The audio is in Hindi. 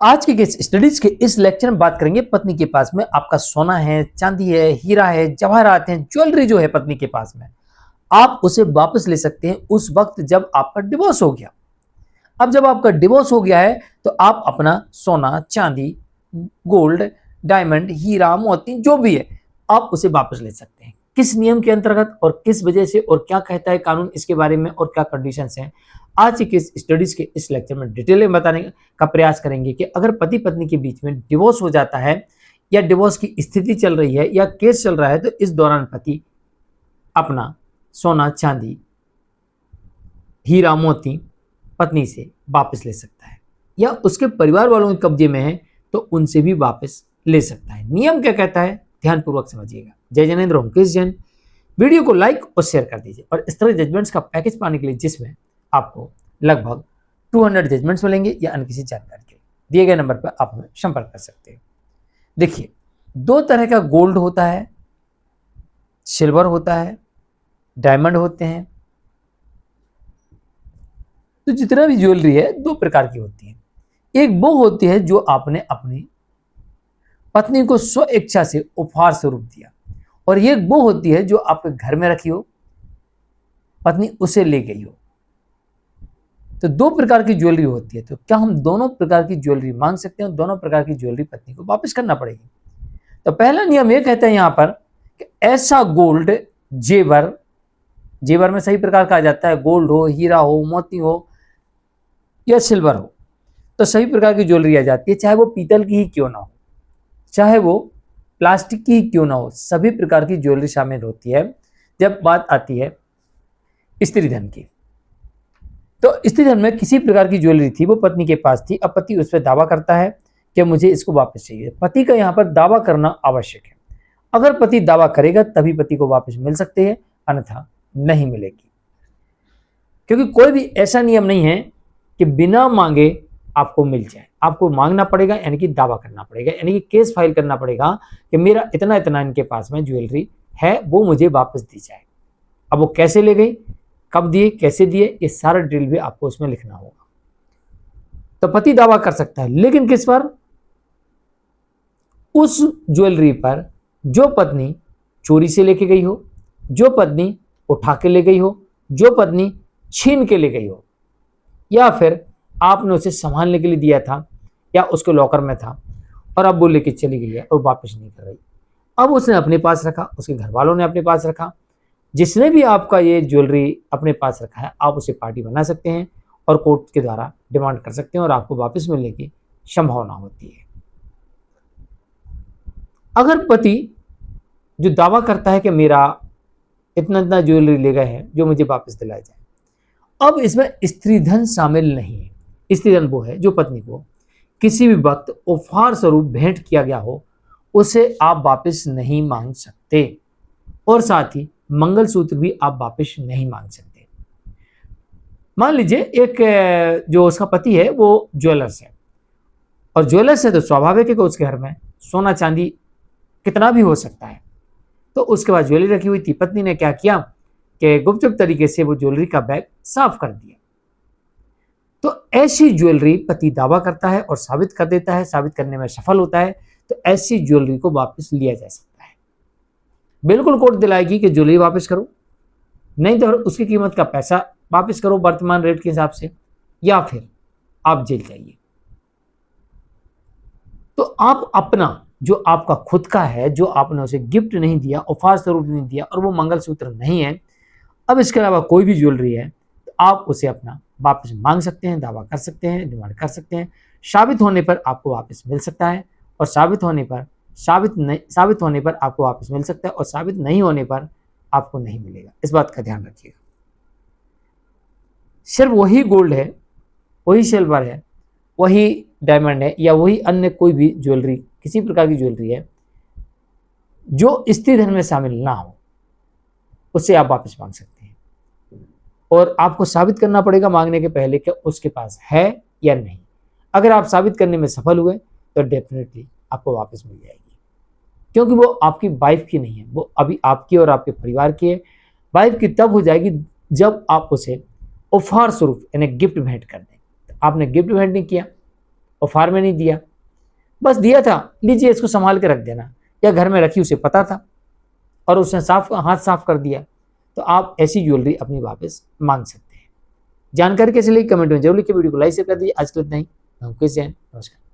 आज के केस स्टडीज के इस लेक्चर में बात करेंगे पत्नी के पास में आपका सोना है, चांदी है, हीरा है, जवाहरात हैं, ज्वेलरी जो है पत्नी के पास में आप उसे वापस ले सकते हैं उस वक्त जब आपका डिवोर्स हो गया। अब जब आपका डिवोर्स हो गया है तो आप अपना सोना, चांदी, गोल्ड, डायमंड, हीरा, मोती जो भी है आप उसे वापस ले सकते हैं। किस नियम के अंतर्गत और किस वजह से और क्या कहता है कानून इसके बारे में और क्या कंडीशंस हैं, आज की केस स्टडीज के इस लेक्चर में डिटेल में बताने का प्रयास करेंगे कि अगर पति पत्नी के बीच में डिवोर्स हो जाता है या डिवोर्स की स्थिति चल रही है या केस चल रहा है तो इस दौरान पति अपना सोना, चांदी, हीरा, मोती पत्नी से वापस ले सकता है या उसके परिवार वालों के कब्जे में है तो उनसे भी वापस ले सकता है। नियम क्या कहता है ध्यानपूर्वक समझिएगा। जय जैनेंद्र, ओमकेश जैन। वीडियो को लाइक और शेयर कर दीजिए और इस तरह जजमेंट्स का पैकेज पाने के लिए जिसमें आपको लगभग 200 जजमेंट्स मिलेंगे या अन्य किसी जानकारी के दिए गए नंबर पर आप हमें संपर्क कर सकते हैं। देखिए, दो तरह का गोल्ड होता है, सिल्वर होता है, डायमंड होते हैं। तो जितना भी ज्वेलरी है दो प्रकार की होती है। एक वो होती है जो आपने अपनी पत्नी को स्व इच्छा से उपहार स्वरूप दिया और ये वो होती है जो आपके घर में रखी हो, पत्नी उसे ले गई हो। तो दो प्रकार की ज्वेलरी होती है। तो क्या हम दोनों प्रकार की ज्वेलरी मांग सकते हैं? दोनों प्रकार की ज्वेलरी पत्नी को वापस करना पड़ेगी। तो पहला नियम यह कहता है यहां पर कि ऐसा गोल्ड, जेवर में सही प्रकार कहा जाता है, गोल्ड हो, हीरा हो, मोती हो या सिल्वर हो, तो सभी प्रकार की ज्वेलरी आ जाती है, चाहे वो पीतल की ही क्यों ना हो, चाहे वो प्लास्टिक की ही क्यों ना हो, सभी प्रकार की ज्वेलरी शामिल होती है जब बात आती है स्त्री धन की। तो स्त्री धन में किसी प्रकार की ज्वेलरी थी, वो पत्नी के पास थी। अब पति उस पर दावा करता है कि मुझे इसको वापस चाहिए। पति का यहाँ पर दावा करना आवश्यक है। अगर पति दावा करेगा तभी पति को वापस मिल सकते हैं, अन्यथा नहीं मिलेगी। क्योंकि कोई भी ऐसा नियम नहीं है कि बिना मांगे आपको मिल जाए। आपको मांगना पड़ेगा, यानी कि दावा करना पड़ेगा, यानी कि केस फाइल करना पड़ेगा कि मेरा इतना इतना इनके पास में ज्वेलरी है, वो मुझे वापस दी जाए। अब वो कैसे ले गई, कब दिए, कैसे दिए, ये सारा डिटेल भी आपको उसमें लिखना होगा। तो पति दावा कर सकता है, लेकिन किस पर? उस ज्वेलरी पर जो पत्नी चोरी से लेके गई हो, जो पत्नी उठा के ले गई हो, जो पत्नी छीन के ले गई हो, या फिर आपने उसे संभालने के लिए दिया था या उसके लॉकर में था और अब वो लेके चली गई है और वापस नहीं कर रही। अब उसने अपने पास रखा, उसके घर वालों ने अपने पास रखा। जिसने भी आपका ये ज्वेलरी अपने पास रखा है आप उसे पार्टी बना सकते हैं और कोर्ट के द्वारा डिमांड कर सकते हैं और आपको वापस मिलने की संभावना होती है। अगर पति जो दावा करता है कि मेरा इतना इतना ज्वेलरी ले गए हैं जो मुझे वापस दिलाया जाए, अब इसमें स्त्री धन शामिल नहीं है। स्त्री धन वो है जो पत्नी को किसी भी वक्त उपहार स्वरूप भेंट किया गया हो, उसे आप वापस नहीं मांग सकते और साथ ही मंगलसूत्र भी आप वापस नहीं मांग सकते। मान लीजिए एक जो उसका पति है वो ज्वेलर्स है और ज्वेलर्स है तो स्वाभाविक है कि उसके घर में सोना चांदी कितना भी हो सकता है। तो उसके बाद ज्वेलरी रखी हुई थी, पत्नी ने क्या किया कि गुपचुप तरीके से वो ज्वेलरी का बैग साफ कर दिया। तो ऐसी ज्वेलरी पति दावा करता है और साबित कर देता है, साबित करने में सफल होता है, तो ऐसी ज्वेलरी को वापस लिया जा सकता है। बिल्कुल कोर्ट दिलाएगी कि ज्वेलरी वापस करो, नहीं तो उसकी कीमत का पैसा वापस करो वर्तमान रेट के हिसाब से, या फिर आप जेल जाइए। तो आप अपना जो आपका खुद का है, जो आपने उसे गिफ्ट नहीं दिया, उपहार स्वरूप नहीं दिया और वो मंगलसूत्र नहीं है, अब इसके अलावा कोई भी ज्वेलरी है तो आप उसे अपना वापस मांग सकते हैं, दावा कर सकते हैं, डिमांड कर सकते हैं। साबित होने पर आपको वापस मिल सकता है और साबित होने पर आपको वापस मिल सकता है और साबित नहीं होने पर आपको नहीं मिलेगा। इस बात का ध्यान रखिएगा। सिर्फ वही गोल्ड है, वही सिल्वर है, वही डायमंड है या वही अन्य कोई भी ज्वेलरी, किसी प्रकार की ज्वेलरी है जो स्त्री धन में शामिल ना हो, उससे आप वापस मांग सकते हैं और आपको साबित करना पड़ेगा मांगने के पहले कि उसके पास है या नहीं। अगर आप साबित करने में सफल हुए तो डेफिनेटली आपको वापस मिल जाएगी, क्योंकि वो आपकी वाइफ की नहीं है, वो अभी आपकी और आपके परिवार की है। वाइफ की तब हो जाएगी जब आप उसे उपहार स्वरूप यानी गिफ्ट भेंट कर दें। आपने गिफ्ट भेंट नहीं किया ऑफर में नहीं दिया, बस दिया था, लीजिए इसको संभाल के रख देना, या घर में रखी, उसे पता था और उसने हाथ साफ कर दिया, तो आप ऐसी ज्वेलरी अपनी वापस मांग सकते हैं। जानकारी कैसे लगी कमेंट में जरूर लिखिए, वीडियो को लाइक शेयर कर दीजिए। आज के लिए इतना ही। नमस्कार।